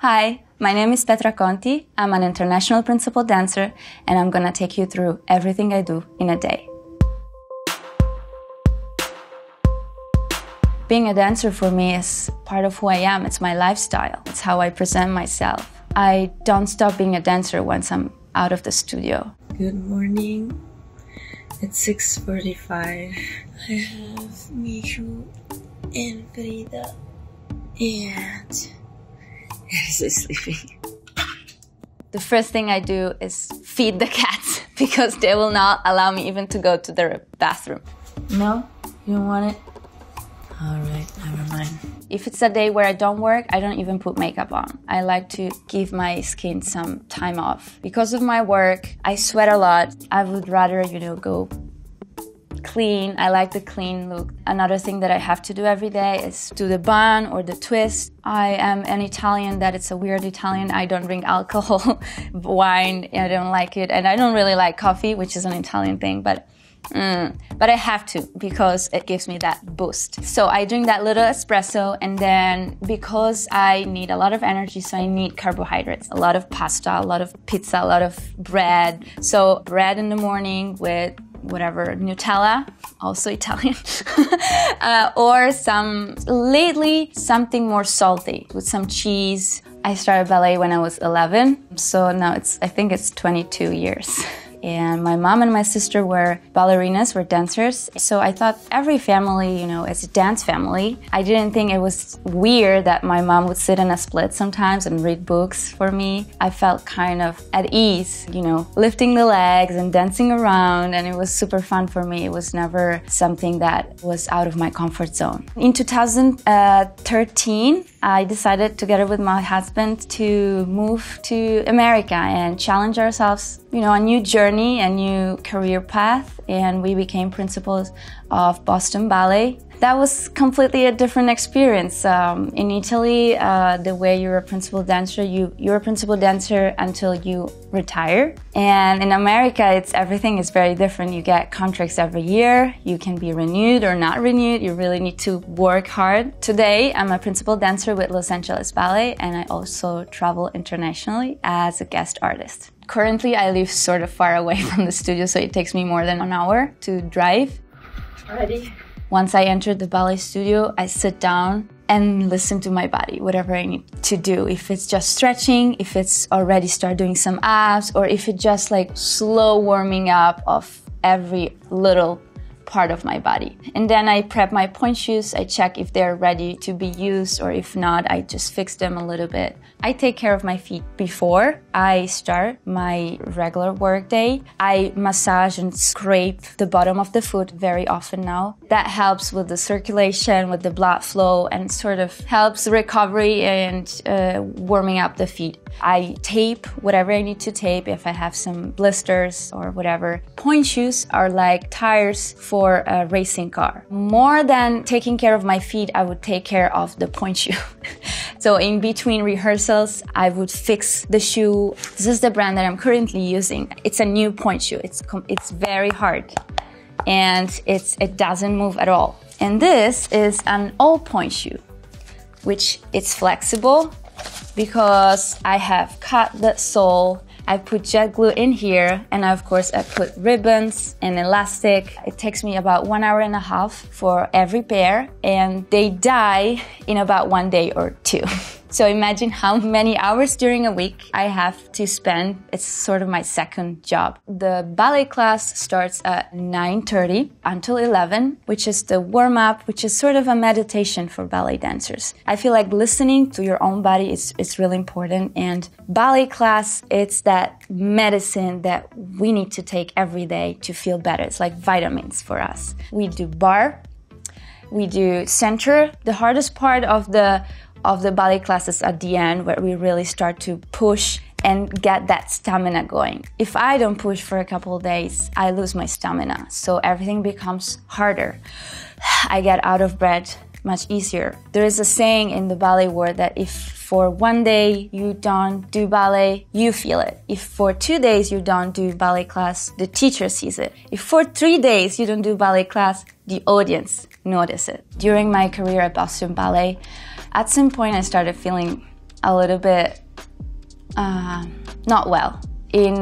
Hi, my name is Petra Conti. I'm an international principal dancer, and I'm gonna take you through everything I do in a day. Being a dancer for me is part of who I am. It's my lifestyle. It's how I present myself. I don't stop being a dancer once I'm out of the studio. Good morning. It's 6:45. I have Mishu and Frida, and they're sleeping. The first thing I do is feed the cats because they will not allow me even to go to the bathroom. No? You don't want it? Alright, never mind. If it's a day where I don't work, I don't even put makeup on. I like to give my skin some time off. Because of my work, I sweat a lot. I would rather, go clean. I like the clean look. Another thing that I have to do every day is do the bun or the twist. I am an Italian that it's a weird Italian. I don't drink alcohol, wine, I don't like it. And I don't really like coffee, which is an Italian thing, but I have to because it gives me that boost. So I drink that little espresso, and then because I need a lot of energy, so I need carbohydrates, a lot of pasta, a lot of pizza, a lot of bread. So bread in the morning with whatever, Nutella, also Italian, or lately something more salty with some cheese. I started ballet when I was 11, so now I think it's 22 years. And my mom and my sister were ballerinas, were dancers. So I thought every family, is a dance family. I didn't think it was weird that my mom would sit in a split sometimes and read books for me. I felt kind of at ease, lifting the legs and dancing around, and it was super fun for me. It was never something that was out of my comfort zone. In 2013, I decided together with my husband to move to America and challenge ourselves, a new journey, a new career path, and we became principals of Boston Ballet. That was completely a different experience. In Italy, the way you're a principal dancer, you're a principal dancer until you retire. And in America, everything is very different. You get contracts every year. You can be renewed or not renewed. You really need to work hard. Today, I'm a principal dancer with Los Angeles Ballet, and I also travel internationally as a guest artist. Currently, I live sort of far away from the studio, so it takes me more than an hour to drive. Ready? Once I enter the ballet studio, I sit down and listen to my body, whatever I need to do. If it's just stretching, if it's already start doing some abs, or if it's just slow warming up of every little part of my body. And then I prep my pointe shoes. I check if they're ready to be used, or if not, I just fix them a little bit. I take care of my feet before I start my regular work day. I massage and scrape the bottom of the foot very often now. That helps with the circulation, with the blood flow, and sort of helps recovery and warming up the feet. I tape whatever I need to tape if I have some blisters or whatever. Pointe shoes are like tires for a racing car. More than taking care of my feet, I would take care of the pointe shoe. So in between rehearsals, I would fix the shoe. This is the brand that I'm currently using. It's a new pointe shoe. It's very hard, and it doesn't move at all. And this is an old pointe shoe, which it's flexible because I have cut the sole. I put jet glue in here, and of course I put ribbons and elastic. It takes me about 1.5 hours for every pair, and they dye in about 1 day or 2. So imagine how many hours during a week I have to spend. It's sort of my second job. The ballet class starts at 9:30 until 11, which is the warm-up, which is sort of a meditation for ballet dancers. I feel like listening to your own body is really important, and ballet class, it's that medicine that we need to take every day to feel better. It's like vitamins for us. We do bar, we do center. The hardest part of the ballet classes at the end, where we really start to push and get that stamina going. If I don't push for a couple of days, I lose my stamina, so everything becomes harder. I get out of breath much easier. There is a saying in the ballet world that if for 1 day you don't do ballet, you feel it. If for 2 days you don't do ballet class, the teacher sees it. If for 3 days you don't do ballet class, the audience notice it. During my career at Boston Ballet, at some point I started feeling a little bit not well. In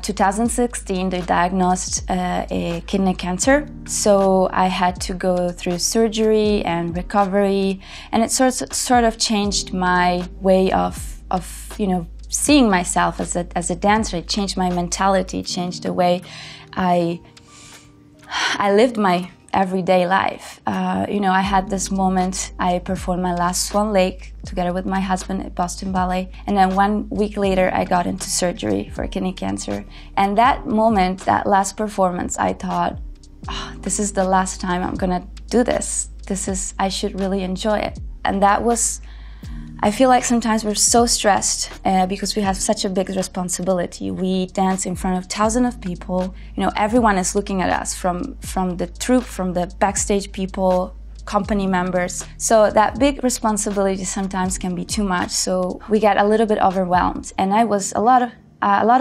2016, they diagnosed a kidney cancer, so I had to go through surgery and recovery, and it sort of changed my way of seeing myself as a dancer. It changed my mentality, changed the way I lived my everyday life. I had this moment. I performed my last Swan Lake together with my husband at Boston Ballet, and then 1 week later I got into surgery for kidney cancer. And that moment, that last performance, I thought, this is the last time I'm gonna do this. I should really enjoy it. And that was, I feel like sometimes we're so stressed because we have such a big responsibility. We dance in front of thousands of people. Everyone is looking at us from the troupe, from the backstage people, company members. So that big responsibility sometimes can be too much. So we get a little bit overwhelmed. And I was a lot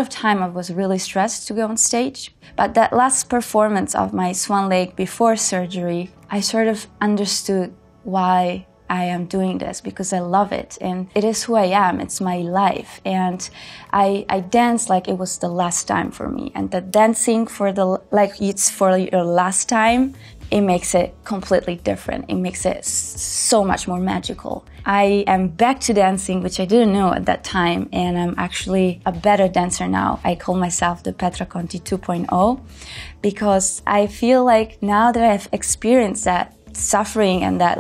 of time I was really stressed to go on stage. But that last performance of my Swan Lake before surgery, I sort of understood why I am doing this, because I love it and it is who I am. It's my life, and I dance like it was the last time for me. And the dancing it's for your last time, it makes it completely different. It makes it so much more magical. I am back to dancing, which I didn't know at that time, and I'm actually a better dancer now. I call myself the Petra Conti 2.0 because I feel like now that I've experienced that suffering and that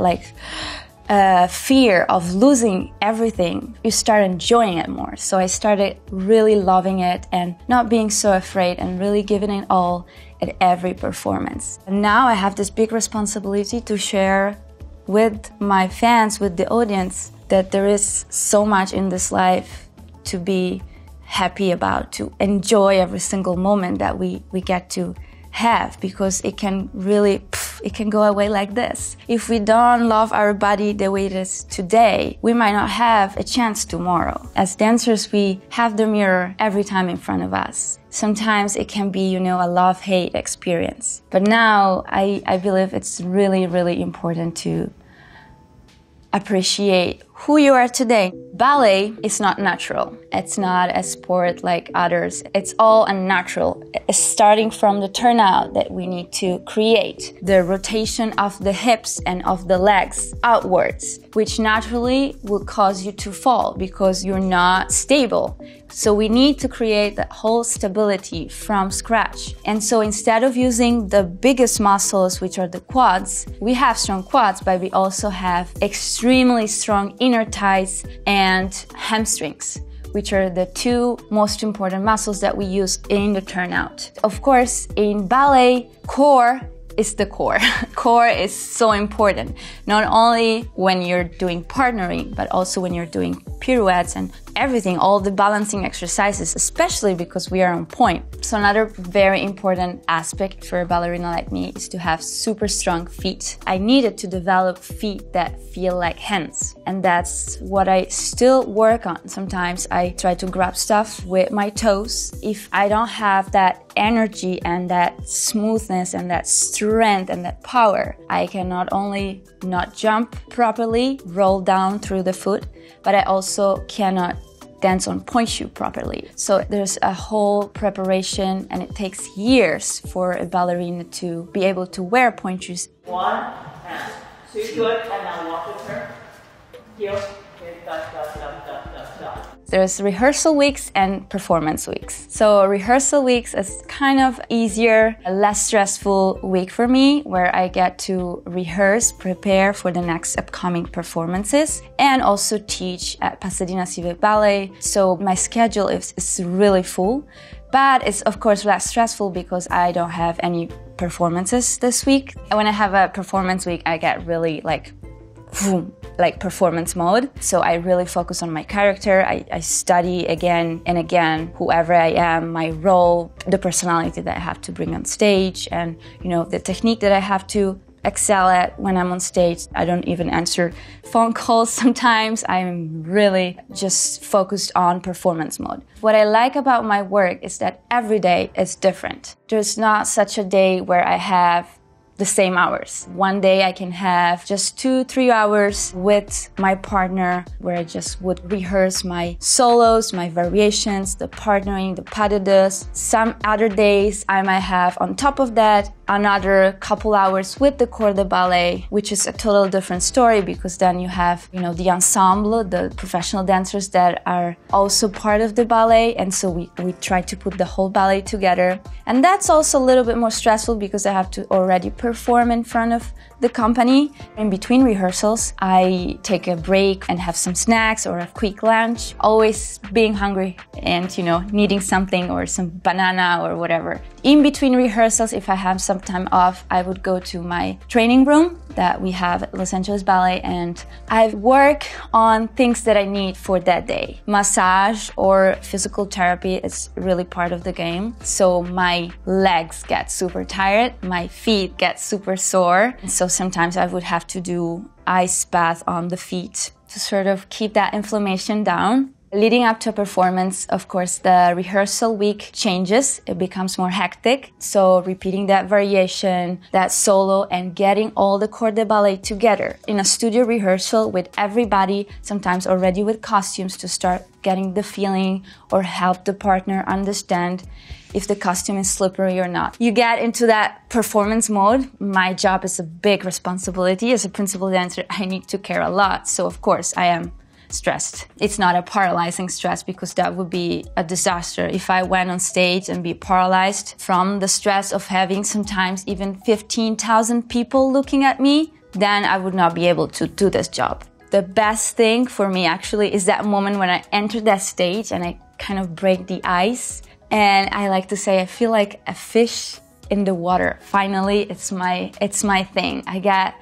fear of losing everything, you start enjoying it more. So I started really loving it and not being so afraid and really giving it all at every performance. And now I have this big responsibility to share with my fans, with the audience, that there is so much in this life to be happy about, to enjoy every single moment that we get to have, because it can really, it can go away like this. If we don't love our body the way it is today, we might not have a chance tomorrow. As dancers, we have the mirror every time in front of us. Sometimes it can be, a love-hate experience. But now I believe it's really, really important to appreciate who you are today. Ballet is not natural. It's not a sport like others. It's all unnatural. It's starting from the turnout that we need to create, the rotation of the hips and of the legs outwards, which naturally will cause you to fall because you're not stable. So we need to create that whole stability from scratch. And so instead of using the biggest muscles, which are the quads, we have strong quads, but we also have extremely strong inner thighs and hamstrings, which are the two most important muscles that we use in the turnout. Of course, in ballet, core is the core. Core is so important, not only when you're doing partnering, but also when you're doing pirouettes and everything, all the balancing exercises, especially because we are on point. So another very important aspect for a ballerina like me is to have super strong feet. I needed to develop feet that feel like hands, and that's what I still work on. Sometimes I try to grab stuff with my toes. If I don't have that energy and that smoothness and that strength and that power, I can not only not jump properly, roll down through the foot, but I also cannot dance on point shoe properly. So there's a whole preparation, and it takes years for a ballerina to be able to wear point shoes. One, and sweep to it, and now walk with her. Heel, dot, dot, dot, dot, dot, dot. There's rehearsal weeks and performance weeks. So rehearsal weeks is kind of easier, a less stressful week for me, where I get to rehearse, prepare for the next upcoming performances, and also teach at Pasadena Civic Ballet. So my schedule is really full, but it's of course less stressful because I don't have any performances this week. And when I have a performance week, I get really like performance mode. So I really focus on my character. I study again and again whoever I am, my role, the personality that I have to bring on stage, and the technique that I have to excel at when I'm on stage. I don't even answer phone calls sometimes. I'm really just focused on performance mode. What I like about my work is that every day is different. There's not such a day where I have the same hours. One day I can have just 2-3 hours with my partner where I just would rehearse my solos, my variations, the partnering, the pas de deux. Some other days I might have on top of that another couple hours with the corps de ballet, which is a total different story because then you have, you know, the ensemble, the professional dancers that are also part of the ballet. And so we try to put the whole ballet together. And that's also a little bit more stressful because I have to already perform in front of the company. In between rehearsals, I take a break and have some snacks or a quick lunch, always being hungry and, you know, needing something or some banana or whatever. In between rehearsals, if I have some time off, I would go to my training room that we have at Los Angeles Ballet and I work on things that I need for that day. Massage or physical therapy is really part of the game. So my legs get super tired, my feet get super sore. So sometimes I would have to do ice bath on the feet to sort of keep that inflammation down. Leading up to a performance, of course, the rehearsal week changes. It becomes more hectic. So repeating that variation, that solo, and getting all the corps de ballet together in a studio rehearsal with everybody, sometimes already with costumes to start getting the feeling or help the partner understand if the costume is slippery or not. You get into that performance mode. My job is a big responsibility. As a principal dancer, I need to care a lot. So of course I am stressed. It's not a paralyzing stress because that would be a disaster. If I went on stage and be paralyzed from the stress of having sometimes even 15,000 people looking at me, then I would not be able to do this job. The best thing for me actually is that moment when I enter that stage and I kind of break the ice. And I like to say I feel like a fish in the water. Finally, it's my thing. I get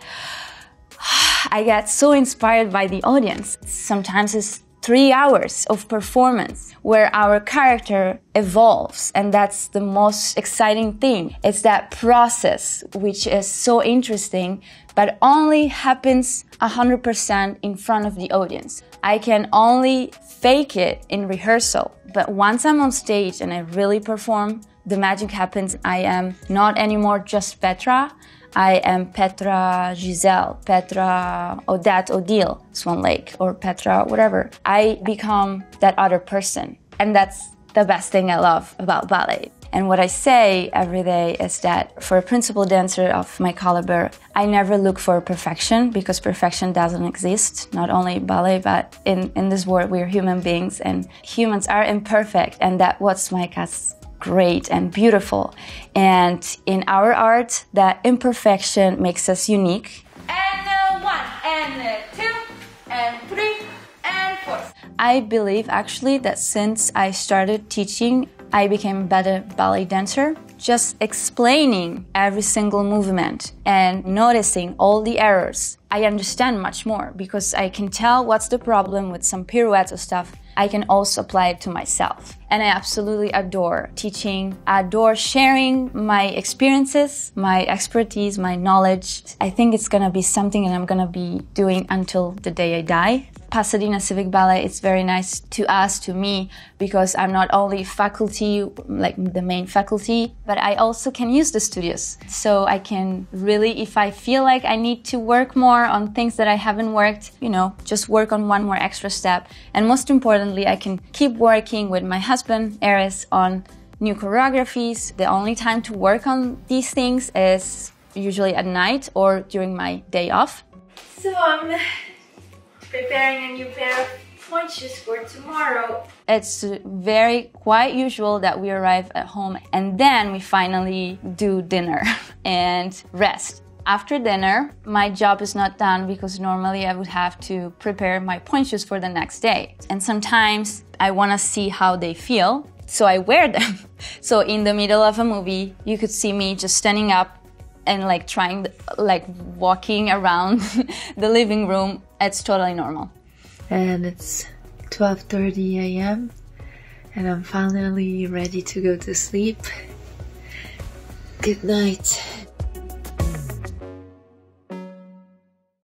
so inspired by the audience. Sometimes it's 3 hours of performance where our character evolves, and that's the most exciting thing. It's that process which is so interesting, but only happens 100% in front of the audience. I can only fake it in rehearsal, but once I'm on stage and I really perform, the magic happens. I am not anymore just Petra. I am Petra Giselle, Petra Odette Odile, Swan Lake, or Petra whatever. I become that other person. And that's the best thing I love about ballet. And what I say every day is that for a principal dancer of my caliber, I never look for perfection because perfection doesn't exist. Not only ballet, but in this world, we're human beings and humans are imperfect. And that's what makes us great and beautiful. And in our art, that imperfection makes us unique. And 1, and 2, and 3, and 4. I believe actually that since I started teaching, I became a better ballet dancer. Just explaining every single movement and noticing all the errors, I understand much more because I can tell what's the problem with some pirouettes or stuff. I can also apply it to myself. And I absolutely adore teaching, adore sharing my experiences, my expertise, my knowledge. I think it's gonna be something that I'm gonna be doing until the day I die. Pasadena Civic Ballet, it's very nice to us, to me, because I'm not only faculty, like the main faculty, but I also can use the studios. So I can really, if I feel like I need to work more on things that I haven't worked, you know, just work on one more extra step. And most importantly, I can keep working with my husband, Aris, on new choreographies. The only time to work on these things is usually at night or during my day off. So I'm preparing a new pair of pointe shoes for tomorrow. It's very quite usual that we arrive at home and then we finally do dinner and rest. After dinner, my job is not done because normally I would have to prepare my pointe shoes for the next day. And sometimes I want to see how they feel, so I wear them. So in the middle of a movie, you could see me just standing up and like trying, like walking around the living room. It's totally normal. And it's 12:30 a.m. and I'm finally ready to go to sleep. Good night.